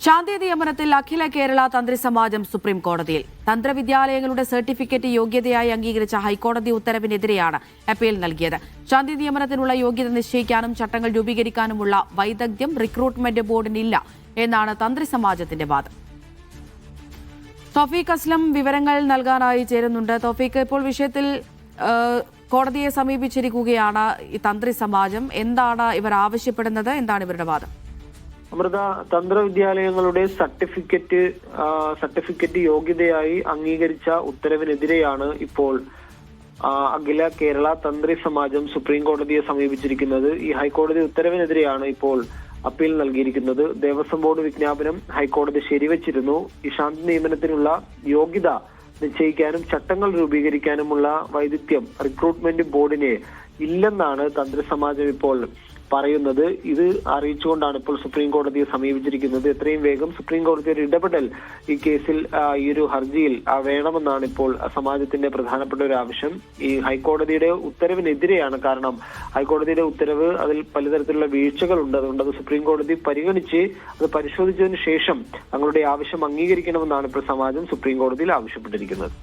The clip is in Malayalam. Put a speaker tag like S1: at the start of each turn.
S1: ശാന്തി നിയമനത്തിൽ അഖില കേരള തന്ത്രി സമാജം സുപ്രീം കോടതിയിൽ. തന്ത്രവിദ്യാലയങ്ങളുടെ സർട്ടിഫിക്കറ്റ് യോഗ്യതയായി അംഗീകരിച്ച ഹൈക്കോടതി ഉത്തരവിനെതിരെയാണ് അപ്പീൽ നൽകിയത്. ശാന്തി നിയമനത്തിനുള്ള യോഗ്യത നിശ്ചയിക്കാനും ചട്ടങ്ങൾ രൂപീകരിക്കാനുമുള്ള വൈദഗ്ധ്യം റിക്രൂട്ട്മെന്റ് ബോർഡിനില്ല എന്നാണ് തന്ത്രി സമാജത്തിന്റെ വാദം. തൗഫീഖ് അസ്ലം വിവരങ്ങൾ നൽകാനായി ചേരുന്നുണ്ട്. തൗഫീഖ്, ഇപ്പോൾ വിഷയത്തിൽ കോടതിയെ സമീപിച്ചിരിക്കുകയാണ് ഈ തന്ത്രി സമാജം. എന്താണ് ഇവർ ആവശ്യപ്പെടുന്നത്? എന്താണ് ഇവരുടെ വാദം?
S2: അമൃത, തന്ത്രവിദ്യാലയങ്ങളുടെ സർട്ടിഫിക്കറ്റ് യോഗ്യതയായി അംഗീകരിച്ച ഉത്തരവിനെതിരെയാണ് ഇപ്പോൾ അഖില കേരള തന്ത്രി സമാജം സുപ്രീം കോടതിയെ സമീപിച്ചിരിക്കുന്നത്. ഈ ഹൈക്കോടതി ഉത്തരവിനെതിരെയാണ് ഇപ്പോൾ അപ്പീൽ നൽകിയിരിക്കുന്നത്. ദേവസ്വം ബോർഡ് വിജ്ഞാപനം ഹൈക്കോടതി ശരിവച്ചിരുന്നു. ഈ ശാന്തി നിയമനത്തിനുള്ള യോഗ്യത നിശ്ചയിക്കാനും ചട്ടങ്ങൾ രൂപീകരിക്കാനുമുള്ള വൈദഗ്ധ്യം റിക്രൂട്ട്മെന്റ് ബോർഡിന് ഇല്ലെന്നാണ് തന്ത്രി സമാജം ഇപ്പോൾ പറയുന്നത്. ഇത് അറിയിച്ചുകൊണ്ടാണ് ഇപ്പോൾ സുപ്രീം കോടതിയെ സമീപിച്ചിരിക്കുന്നത്. എത്രയും വേഗം സുപ്രീം കോടതി ഒരു ഇടപെടൽ ഈ കേസിൽ, ഈ ഒരു ഹർജിയിൽ വേണമെന്നാണ് ഇപ്പോൾ സമാജത്തിന്റെ പ്രധാനപ്പെട്ട ഒരു ആവശ്യം. ഈ ഹൈക്കോടതിയുടെ ഉത്തരവിനെതിരെയാണ്. കാരണം ഹൈക്കോടതിയുടെ ഉത്തരവ് അതിൽ പലതരത്തിലുള്ള വീഴ്ചകളുണ്ട്. അതുകൊണ്ട് അത് സുപ്രീം കോടതി പരിഗണിച്ച് അത് പരിശോധിച്ചതിന് ശേഷം തങ്ങളുടെ ആവശ്യം അംഗീകരിക്കണമെന്നാണ് ഇപ്പോൾ സമാജം സുപ്രീം കോടതിയിൽ ആവശ്യപ്പെട്ടിരിക്കുന്നത്.